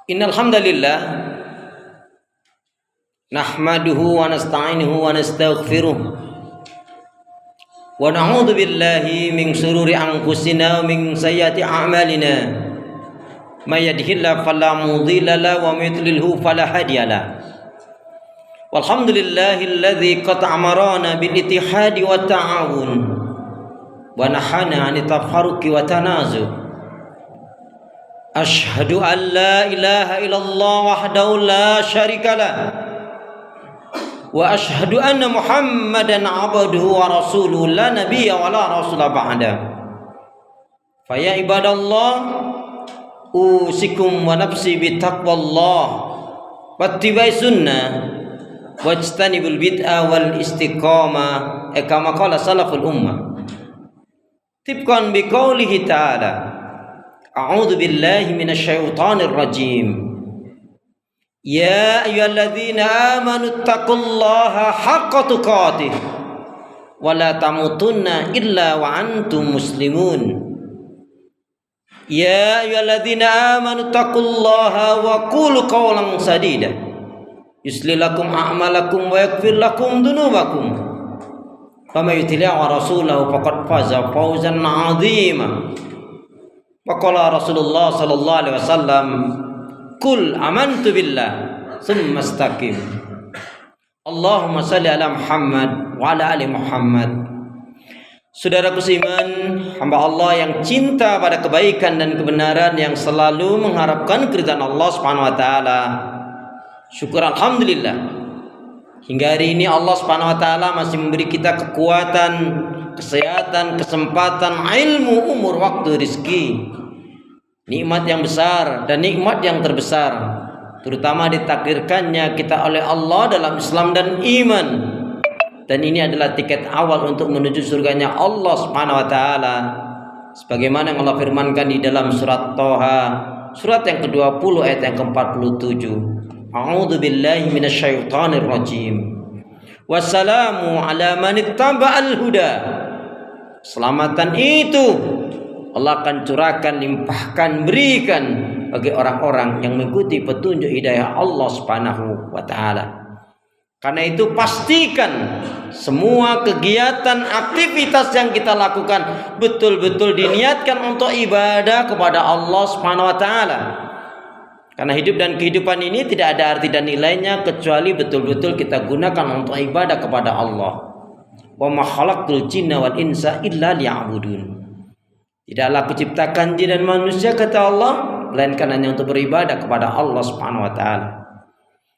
Innal hamdalillah nahmaduhu wa nasta'inuhu wa nastaghfiruh wa na'udzu billahi min shururi anfusina wa min sayyiati a'malina may yahdihillahu fala mudilla lahu wa may yudlilhu fala hadiya lahu walhamdulillahilladzi qad amarana bil ittihadi wat ta'awun wa nahana 'anit tafarruqi wa tanazu. Asyhadu an la ilaha illallah wahdahu la syarikalah wa asyhadu anna Muhammadan abduhu wa rasuluhu la nabiyya wa la rasula ba'da. Fa ya ibadallah usikum wa nafsi bi taqwallah wattiba'i sunnah wajtanibul bid'ah wal istiqamah kama qala salaful ummah tibqan bi qoulihi ta'ala A'udzu billahi minasyaitonir rajim. Ya ayyuhalladzina amanu taqullaha haqqa tuqatih wa la tamutunna illa wa antum muslimun. Ya ayyuhalladzina amanu taqullaha wa qulu qawlan sadida yuslih lakum a'malakum wa yaghfir lakum dhunubakum. Faman yuti'i rasulahu faqad faza fawzan 'azima. Waqala Rasulullah sallallahu alaihi wasallam Qul amantu billah Summa istaqim. Allahumma salli ala Muhammad wa ala ali Muhammad. Saudaraku seiman, hamba Allah yang cinta pada kebaikan dan kebenaran, yang selalu mengharapkan keridhaan Allah Subhanahu wa taala. Syukur alhamdulillah, hingga hari ini Allah Subhanahu wa taala masih memberi kita kekuatan, kesehatan, kesempatan, ilmu, umur, waktu, rizki. Nikmat yang besar dan nikmat yang terbesar, terutama ditakdirkannya kita oleh Allah dalam Islam dan iman. Dan ini adalah tiket awal untuk menuju surganya Allah Subhanahu wa taala. Sebagaimana yang Allah firmankan di dalam surat Thaha, surat yang ke-20 ayat yang ke-47. A'udzu billahi minasyaitonir rajim. Wassalamu ala man ittaba'al huda. Selamatan itu Allah akan curahkan, limpahkan, berikan bagi orang-orang yang mengikuti petunjuk hidayah Allah Subhanahu wa taala. Karena itu pastikan semua kegiatan, aktivitas yang kita lakukan betul-betul diniatkan untuk ibadah kepada Allah Subhanahu wa taala. Karena hidup dan kehidupan ini tidak ada arti dan nilainya kecuali betul-betul kita gunakan untuk ibadah kepada Allah. Wa ma khalaqtul jinna wal insa illa liya'budun. Tidaklah kuciptakan jin dan manusia, kata Allah, melainkan hanya untuk beribadah kepada Allah Subhanahu wa taala.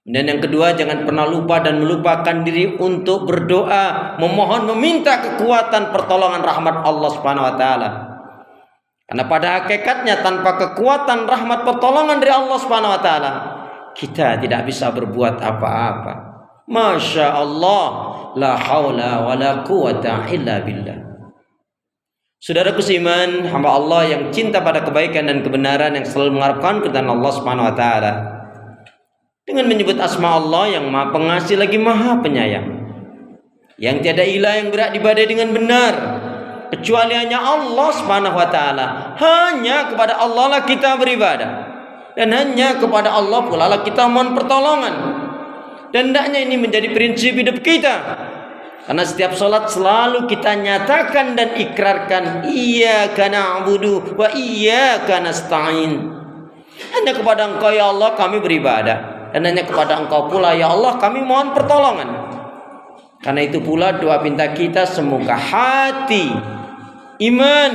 Dan yang kedua, jangan pernah lupa dan melupakan diri untuk berdoa, memohon, meminta kekuatan pertolongan rahmat Allah Subhanahu wa taala. Karena pada hakikatnya tanpa kekuatan rahmat pertolongan dari Allah Subhanahu wa taala, kita tidak bisa berbuat apa-apa. Masya Allah, la haula wa la quwata illa billah. Saudaraku seiman, hamba Allah yang cinta pada kebaikan dan kebenaran, yang selalu mengharapkan keridhaan Allah Subhanahu wa taala, dengan menyebut asma Allah yang Maha Pengasih lagi Maha Penyayang, yang tiada ilah yang berhak diibadahi dengan benar kecuali hanya Allah Subhanahu wa taala. Hanya kepada Allah lah kita beribadah, dan hanya kepada Allah pula lah kita mohon pertolongan. Dan hendaknya ini menjadi prinsip hidup kita. Karena setiap sholat selalu kita nyatakan dan ikrarkan, iyyaka na'budu wa iyyaka nasta'in. Hanya kepada Engkau ya Allah kami beribadah, dan hanya kepada Engkau pula ya Allah kami mohon pertolongan. Karena itu pula doa pinta kita, semoga hati, iman,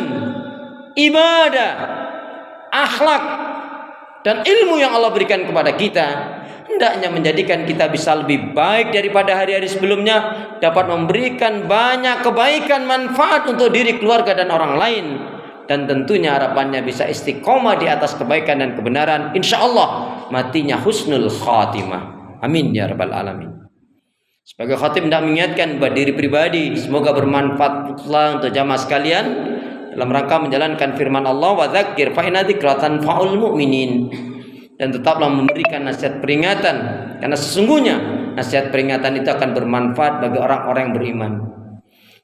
ibadah, akhlak, dan ilmu yang Allah berikan kepada kita hendaknya menjadikan kita bisa lebih baik daripada hari-hari sebelumnya, dapat memberikan banyak kebaikan, manfaat untuk diri, keluarga, dan orang lain. Dan tentunya harapannya bisa istiqomah di atas kebaikan dan kebenaran, insya Allah matinya husnul khatimah. Amin ya rabbal alamin. Sebagai khatib hendak mengingatkan buat diri pribadi, semoga bermanfaat pula untuk jamaah sekalian dalam rangka menjalankan firman Allah, wa dzakir fa inna dzikra tanfa'ul mu'minin. Dan tetaplah memberikan nasihat peringatan, karena sesungguhnya nasihat peringatan itu akan bermanfaat bagi orang-orang yang beriman.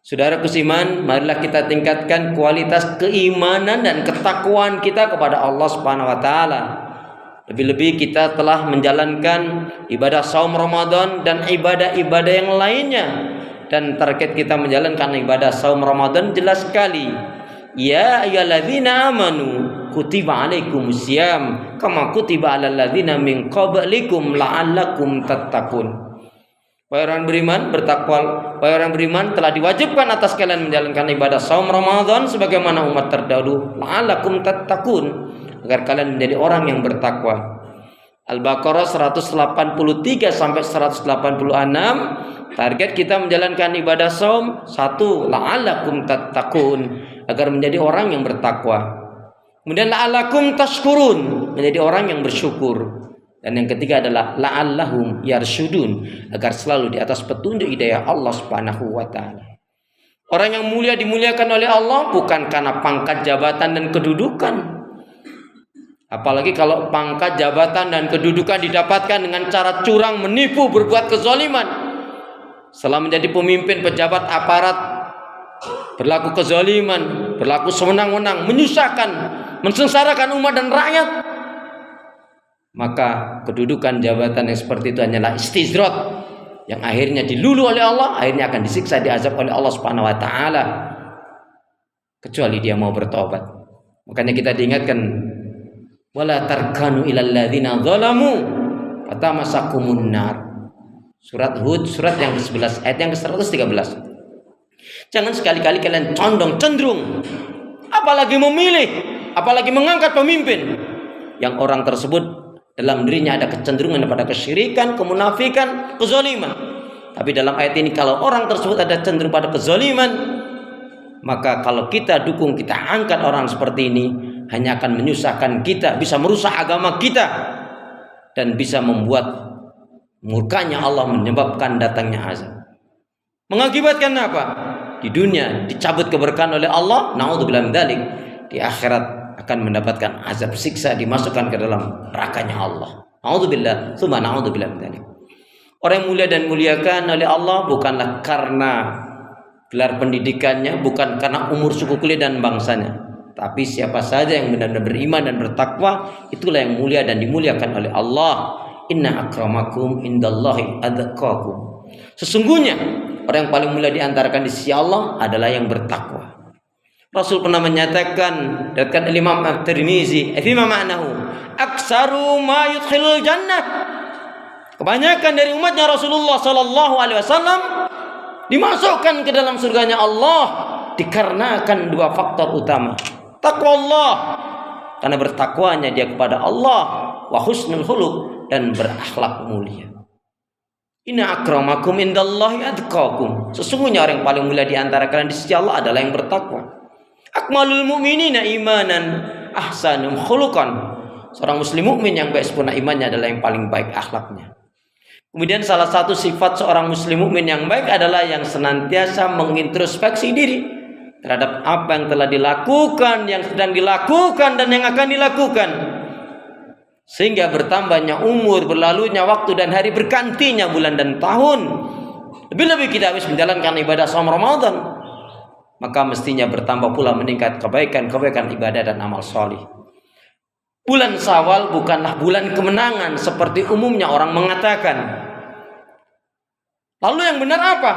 Saudaraku seiman, marilah kita tingkatkan kualitas keimanan dan ketakwaan kita kepada Allah Subhanahu wa taala. Lebih-lebih kita telah menjalankan ibadah saum Ramadan dan ibadah-ibadah yang lainnya. Dan target kita menjalankan ibadah saum Ramadan jelas sekali. Ya ayyuhalladzina amanu kutiba alaikumusiyam kama kutiba alal ladzina min qablikum la'allakum tattaqun. Wahai orang beriman, bertakwa. Wahai orang beriman, telah diwajibkan atas kalian menjalankan ibadah saum Ramadan sebagaimana umat terdahulu, la'allakum tattaqun, agar kalian menjadi orang yang bertakwa. Al-Baqarah 183 sampai 186. Target kita menjalankan ibadah saum, 1, la'allakum tattaqun, agar menjadi orang yang bertakwa. Kemudian la'allakum tashkurun, menjadi orang yang bersyukur. Dan yang ketiga adalah la'allahum yarsyudun, agar selalu di atas petunjuk hidayah Allah Subhanahu wa taala. Orang yang mulia dimuliakan oleh Allah bukan karena pangkat jabatan dan kedudukan. Apalagi kalau pangkat jabatan dan kedudukan didapatkan dengan cara curang, menipu, berbuat kezaliman. Setelah menjadi pemimpin pejabat aparat, berlaku kezaliman, berlaku sewenang-wenang, menyusahkan, mensengsarakan umat dan rakyat. Maka kedudukan jabatan yang seperti itu hanyalah istizrat, yang akhirnya dilulu oleh Allah, akhirnya akan disiksa, diazab oleh Allah Subhanahu wa taala, kecuali dia mau bertobat. Makanya kita diingatkan, wala tarkanu ilal ladzina zalamu fatamasakumun nar. Surat Hud, surat yang ke-11, ayat yang ke-113. Jangan sekali-kali kalian condong, cenderung, apalagi memilih, apalagi mengangkat pemimpin yang orang tersebut dalam dirinya ada kecenderungan pada kesyirikan, kemunafikan, kezaliman. Tapi dalam ayat ini, kalau orang tersebut ada cenderung pada kezaliman, maka kalau kita dukung, kita angkat orang seperti ini, hanya akan menyusahkan kita, bisa merusak agama kita, dan bisa membuat murkanya Allah, menyebabkan datangnya azab. Mengakibatkan apa? Di dunia dicabut keberkahan oleh Allah, naudzubillah min dzalik. Di akhirat akan mendapatkan azab siksa, dimasukkan ke dalam nerakanya Allah. Naudzubillah, tsumma naudzubillah min dzalik. Orang yang mulia dan muliakan oleh Allah bukanlah karena gelar pendidikannya, bukan karena umur, suku, kulit dan bangsanya. Tapi siapa saja yang benar-benar beriman dan bertakwa, itulah yang mulia dan dimuliakan oleh Allah. Inna akramakum indallahi atqakum. Sesungguhnya orang yang paling mulia di antara kalian di sisi Allah adalah yang bertakwa. Rasul pernah menyatakan, datang Imam At-Tirmizi, "Fima ma'nahu aksaru ma yudkhilul jannah." Kebanyakan dari umatnya Rasulullah sallallahu alaihi wasallam dimasukkan ke dalam surganya Allah dikarenakan dua faktor utama. Takwa Allah, karena bertakwanya dia kepada Allah, wa husnul khuluq, dan berakhlak mulia. Inna akramakum indallahi atqakum. Sesungguhnya orang yang paling mulia di antara kalian di sisi Allah adalah yang bertakwa. Akmalul mu'minina imanan ahsanum khuluqan. Seorang muslim mukmin yang baik sempurna imannya adalah yang paling baik akhlaknya. Kemudian salah satu sifat seorang muslim mukmin yang baik adalah yang senantiasa mengintrospeksi diri terhadap apa yang telah dilakukan, yang sedang dilakukan, dan yang akan dilakukan. Sehingga bertambahnya umur, berlalunya waktu dan hari, bergantinya bulan dan tahun. Lebih-lebih kita habis menjalankan ibadah saum Ramadan, maka mestinya bertambah pula meningkat kebaikan-kebaikan ibadah dan amal soleh. Bulan Syawal bukanlah bulan kemenangan seperti umumnya orang mengatakan. Lalu yang benar apa?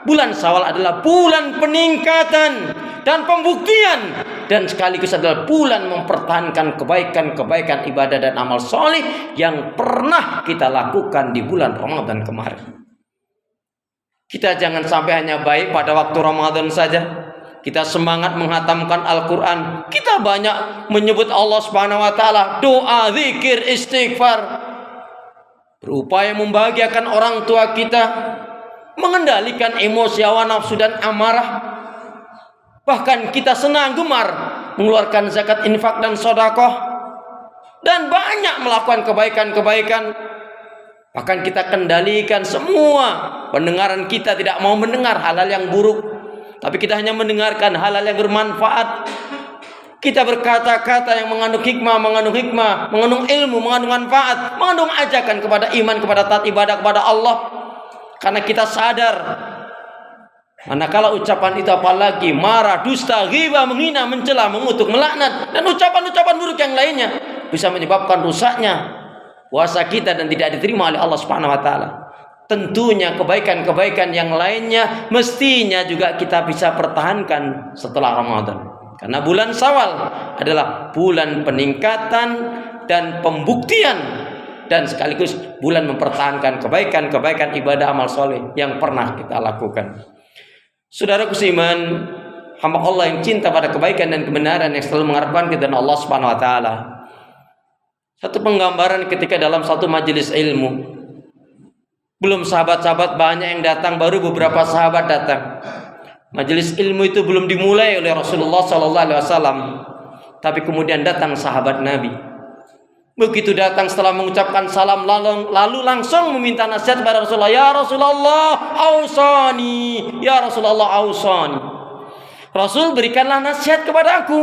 Bulan Syawal adalah bulan peningkatan dan pembuktian, dan sekaligus adalah bulan mempertahankan kebaikan-kebaikan ibadah dan amal soleh yang pernah kita lakukan di bulan Ramadan kemarin. Kita jangan sampai hanya baik pada waktu Ramadan saja. Kita semangat menghatamkan Al-Quran, kita banyak menyebut Allah Subhanahu wa taala, doa, zikir, istighfar, berupaya membahagiakan orang tua kita, mengendalikan emosi, hawa nafsu dan amarah. Bahkan kita senang gemar mengeluarkan zakat, infak dan sedekah, dan banyak melakukan kebaikan-kebaikan. Bahkan kita kendalikan semua pendengaran kita, tidak mau mendengar hal-hal yang buruk, tapi kita hanya mendengarkan hal-hal yang bermanfaat. Kita berkata-kata yang mengandung hikmah, mengandung ilmu, mengandung manfaat, mengandung ajakan kepada iman, kepada taat ibadah kepada Allah. Karena kita sadar, manakala ucapan itu apalagi marah, dusta, ghibah, menghina, mencela, mengutuk, melaknat, dan ucapan-ucapan buruk yang lainnya, bisa menyebabkan rusaknya puasa kita dan tidak diterima oleh Allah Subhanahu wa taala. Tentunya kebaikan-kebaikan yang lainnya mestinya juga kita bisa pertahankan setelah Ramadan. Karena bulan Syawal adalah bulan peningkatan dan pembuktian dan sekaligus bulan mempertahankan kebaikan-kebaikan ibadah amal soleh yang pernah kita lakukan. Saudaraku seiman, hamba Allah yang cinta pada kebaikan dan kebenaran yang selalu mengharapkan keridhaan Allah Subhanahu wa taala. Satu penggambaran ketika dalam satu majelis ilmu, belum sahabat-sahabat banyak yang datang, baru beberapa sahabat datang. Majelis ilmu itu belum dimulai oleh Rasulullah SAW, tapi kemudian datang sahabat Nabi. Begitu datang setelah mengucapkan salam lalu langsung meminta nasihat kepada Rasulullah. Ya Rasulullah, ausani. Ya Rasulullah, ausani. Rasul, berikanlah nasihat kepada aku.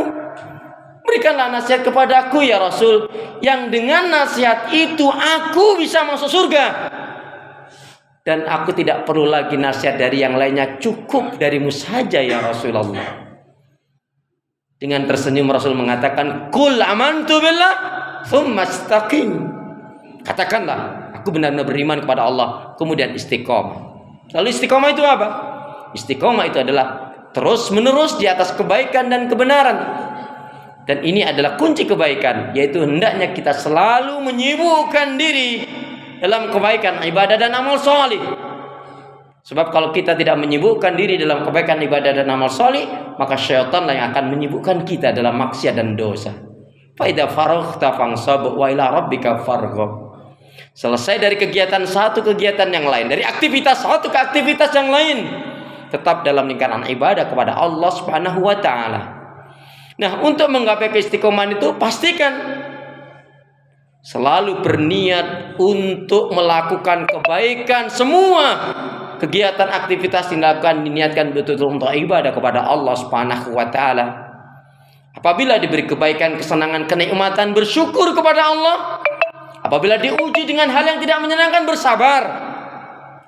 Berikanlah nasihat kepada aku ya Rasul, yang dengan nasihat itu aku bisa masuk surga. Dan aku tidak perlu lagi nasihat dari yang lainnya, cukup darimu saja ya Rasulullah. Dengan tersenyum Rasul mengatakan, Qul amantu billah tsumma istaqim. Katakanlah, aku benar-benar beriman kepada Allah, kemudian istiqomah. Lalu istiqomah itu apa? Istiqomah itu adalah terus menerus di atas kebaikan dan kebenaran. Dan ini adalah kunci kebaikan, yaitu hendaknya kita selalu menyibukkan diri dalam kebaikan ibadah dan amal soleh. Sebab kalau kita tidak menyibukkan diri dalam kebaikan ibadah dan amal soleh, maka syaitanlah yang akan menyibukkan kita dalam maksiat dan dosa. Fa idza faraghta fansab wa ila rabbika farghab. Selesai dari kegiatan satu kegiatan yang lain, dari aktivitas satu ke aktivitas yang lain, tetap dalam lingkaran ibadah kepada Allah Subhanahu wa taala. Nah, untuk menggapai keistiqomahan itu pastikan selalu berniat untuk melakukan kebaikan. Semua kegiatan aktivitas dilakukan diniatkan betul-betul untuk ibadah kepada Allah Subhanahu wa taala. Apabila diberi kebaikan, kesenangan, kenikmatan, bersyukur kepada Allah. Apabila diuji dengan hal yang tidak menyenangkan, bersabar.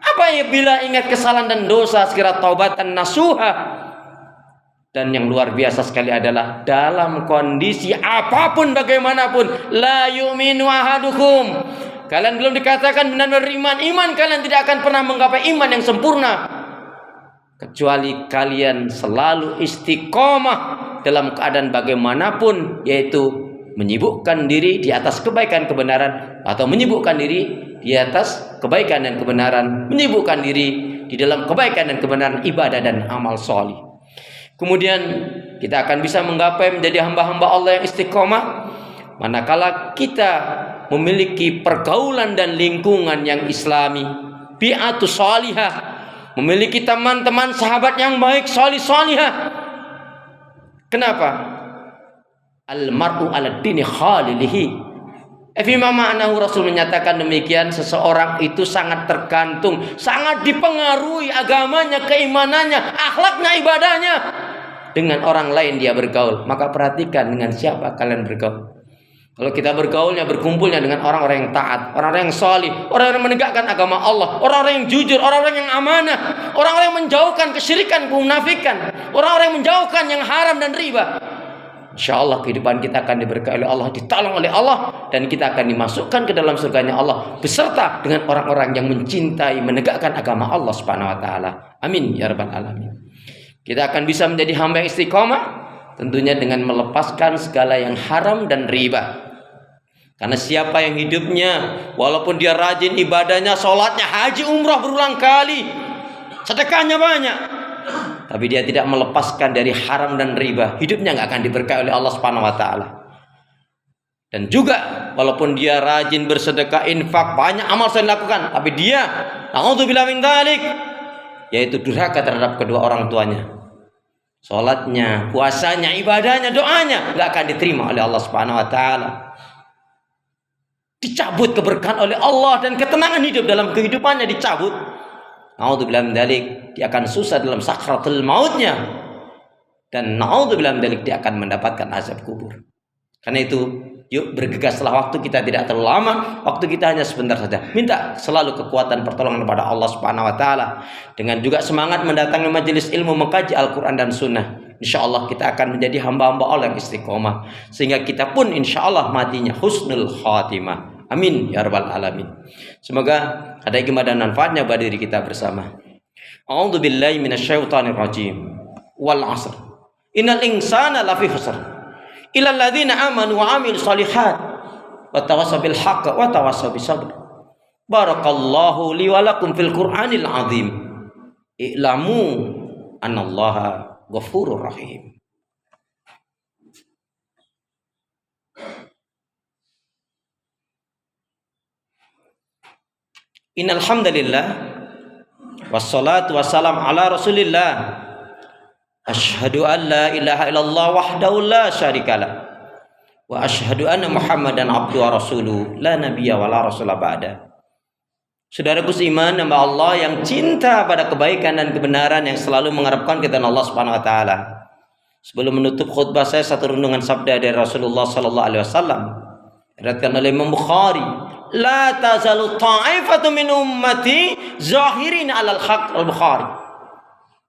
Apabila ingat kesalahan dan dosa, segera taubatan nasuha. Dan yang luar biasa sekali adalah dalam kondisi apapun bagaimanapun, la yu'minu ahadukum. Kalian belum dikatakan benar-benar iman kalian tidak akan pernah menggapai iman yang sempurna kecuali kalian selalu istiqomah dalam keadaan bagaimanapun, yaitu menyibukkan diri di atas kebaikan kebenaran, atau menyibukkan diri di atas kebaikan dan kebenaran, menyibukkan diri di dalam kebaikan dan kebenaran ibadah dan amal soleh. Kemudian kita akan bisa menggapai menjadi hamba-hamba Allah yang istiqomah manakala kita memiliki pergaulan dan lingkungan yang islami, bi'atus salihah, memiliki teman-teman sahabat yang baik, salih-salihah. Kenapa? Al-mar'u ala dini khalilihi. Fima ma'nahu, Rasul menyatakan demikian, seseorang itu sangat tergantung, sangat dipengaruhi agamanya, keimanannya, akhlaknya, ibadahnya dengan orang lain dia bergaul. Maka perhatikan dengan siapa kalian bergaul. Kalau kita bergaulnya, berkumpulnya dengan orang-orang yang taat, orang-orang yang salih, orang-orang yang menegakkan agama Allah, orang-orang yang jujur, orang-orang yang amanah, orang-orang yang menjauhkan kesyirikan, kemunafikan, orang-orang yang menjauhkan yang haram dan riba, InsyaAllah kehidupan kita akan diberkahi oleh Allah, ditolong oleh Allah, dan kita akan dimasukkan ke dalam surganya Allah beserta dengan orang-orang yang mencintai, menegakkan agama Allah Subhanahu wa taala. Amin ya rabbal alamin. Kita akan bisa menjadi hamba yang istiqomah tentunya dengan melepaskan segala yang haram dan riba. Karena siapa yang hidupnya walaupun dia rajin ibadahnya, sholatnya, haji, umrah berulang kali, sedekahnya banyak, tapi dia tidak melepaskan dari haram dan riba, hidupnya nggak akan diberkahi oleh Allah Subhanahu wa taala. Dan juga walaupun dia rajin bersedekah, infak, banyak amal yang dilakukan, tapi dia na'udzubillah min dzalik, yaitu durhaka terhadap kedua orang tuanya. Salatnya, puasanya, ibadahnya, doanya nggak akan diterima oleh Allah Subhanahu wa taala. Dicabut keberkahan oleh Allah dan ketenangan hidup dalam kehidupannya dicabut. Na'udzubillah min dzalik, dia akan susah dalam sakratul mautnya, dan na'udzubillah min dzalik dia akan mendapatkan azab kubur. Karena itu Yuk bergegaslah, waktu kita tidak terlalu lama, waktu kita hanya sebentar saja. Minta selalu kekuatan pertolongan kepada Allah Subhanahu wa taala. Dengan juga semangat mendatangi majelis ilmu, mengkaji Al-Qur'an dan Sunnah. Insyaallah kita akan menjadi hamba-hamba Allah yang istiqomah, sehingga kita pun insyaallah matinya husnul khatimah. Amin ya rabbal alamin. Semoga ada hikmah dan manfaatnya bagi diri kita bersama. A'udzu billahi minasyaitonir rajim. Wal 'asr. Innal insana lafi khusr. Illal ladzina amanu wa 'amilus shalihat wa tawassaw bil haqq wa tawassaw bis sabr. Barakallahu li wa lakum fil Qur'anil 'azim. I'lamu annallaha ghafurur rahim. Innal hamdalillah wassalatu wassalamu ala Rasulillah. Asyhadu an la ilaha illallah wahdahu la syarikalah wa asyhadu anna Muhammadan abduhu wa rasuluh la nabiyya wa la rasula ba'da. Saudaraku seiman, hamba Allah yang cinta pada kebaikan dan kebenaran, yang selalu mengharapkan keridhaan Allah Subhanahu wa taala. Sebelum menutup khutbah saya, satu renungan sabda dari Rasulullah sallallahu alaihi wasallam diriwayatkan oleh Imam Bukhari, la tazalu ta'ifatu min ummati zahirin 'alal haqq. Al-Bukhari.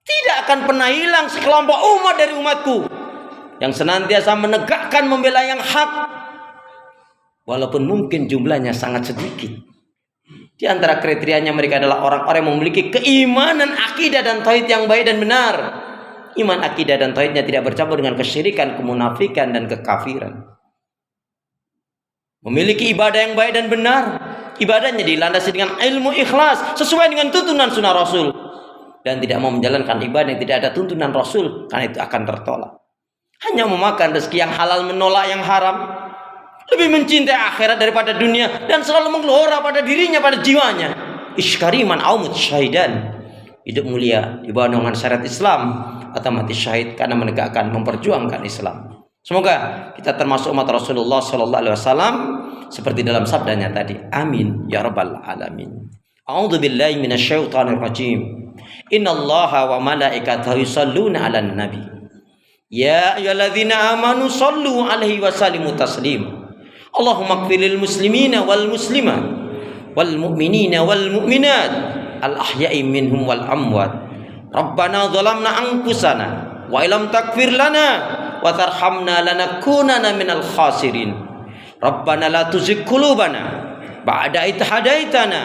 Tidak akan pernah hilang sekelompok umat dari umatku yang senantiasa menegakkan, membela yang hak, walaupun mungkin jumlahnya sangat sedikit. Di antara kriterianya mereka adalah orang-orang yang memiliki keimanan, akidah dan tauhid yang baik dan benar. Iman, akidah dan tauhidnya tidak bercampur dengan kesyirikan, kemunafikan dan kekafiran. Memiliki ibadah yang baik dan benar, ibadahnya dilandasi dengan ilmu ikhlas sesuai dengan tuntunan sunnah Rasul, dan tidak mau menjalankan ibadah yang tidak ada tuntunan Rasul, karena itu akan tertolak. Hanya memakan rezeki yang halal, menolak yang haram, lebih mencintai akhirat daripada dunia, dan selalu menggelora pada dirinya, pada jiwanya. Iskariman aumut syahidan, hidup mulia di bawah naungan syariat Islam, atau mati syahid karena menegakkan, memperjuangkan Islam. Semoga kita termasuk umat Rasulullah sallallahu alaihi wasallam seperti dalam sabdanya tadi. Amin ya rabbal alamin. A'udzu billahi minasyaitonir rajim. Innallaha wa malaikatahu yusholluna 'alan nabi. Ya ayyuhalladzina amanu shallu 'alaihi wa sallimu taslima. Allahumma ighfirlil muslimina wal muslimat wal mu'minina wal mu'minat al ahya'i minhum wal amwat. Rabbana dhalamna anfusana wa illam taghfir lana wa tarhamna lanakunanna minal khasirin. Rabbana la tuzigh qulubana ba'da idh hadaitana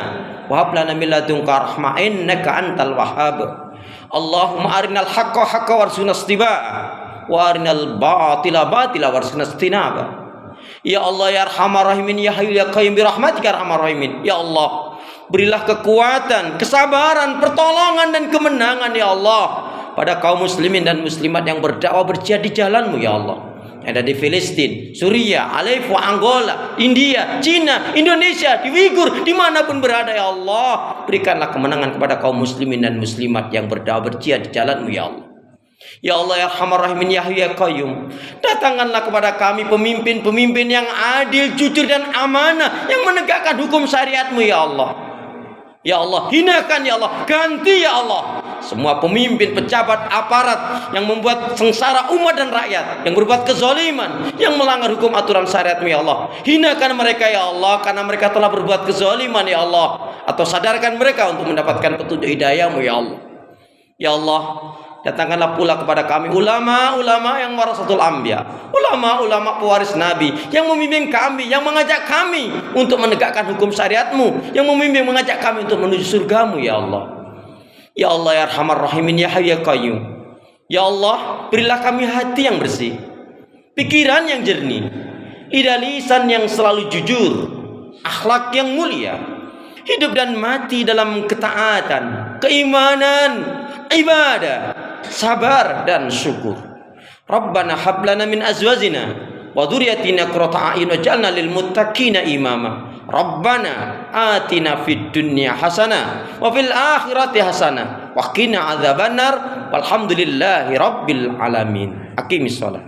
wa hab lana min ladunka rahmah innaka antal wahhab. Allahumma arinal haqqa haqqan warzuqna ittiba'ah wa arinal batila batila warzuqna ijtinabah. Ya Allah ya Arhamar Rahimin, ya Hayyu ya Qayyum bi rahmatika arhamar rahimin. Ya Allah, berilah kekuatan, kesabaran, pertolongan dan kemenangan ya Allah pada kaum muslimin dan muslimat yang berdakwah, berjihad di jalan-Mu ya Allah. Yang ada di Filistin, Suriah, Aleppo, Angola, India, Cina, Indonesia, di Uighur, dimanapun berada ya Allah, berikanlah kemenangan kepada kaum muslimin dan muslimat yang berdakwah, berjihad di jalan-Mu ya Allah. Ya Allah ya Arhamar Rahimin, ya Hayyu ya Qayyum, datangkanlah kepada kami pemimpin-pemimpin yang adil, jujur dan amanah, yang menegakkan hukum syariat-Mu ya Allah. Ya Allah, hinakan ya Allah, ganti ya Allah semua pemimpin, pejabat, aparat yang membuat sengsara umat dan rakyat, yang berbuat kezaliman, yang melanggar hukum aturan syariat-Mu ya Allah. Hinakan mereka ya Allah, karena mereka telah berbuat kezaliman ya Allah, atau sadarkan mereka untuk mendapatkan petunjuk hidayah-Mu ya Allah. Ya Allah, datangkanlah pula kepada kami ulama-ulama yang warasatul anbiya, ulama-ulama pewaris Nabi, yang membimbing kami, yang mengajak kami untuk menegakkan hukum syariat-Mu, yang membimbing, mengajak kami untuk menuju surga-Mu ya Allah. Ya Allah ya Arhamar Rahimin, ya Hayyu ya Qayyum. Ya Allah, berilah kami hati yang bersih, pikiran yang jernih, lidah lisan yang selalu jujur, akhlak yang mulia, hidup dan mati dalam ketaatan, keimanan, ibadah, sabar dan syukur. Rabbana hab lana min azwajina wa dzurriyyatina qurrata a'yun waj'alna lil muttaqina imama. Rabbana atina fid dunya hasanah wa fil akhirati hasanah wa qina adzabannar walhamdulillahi rabbil alamin. Aqimis shalah.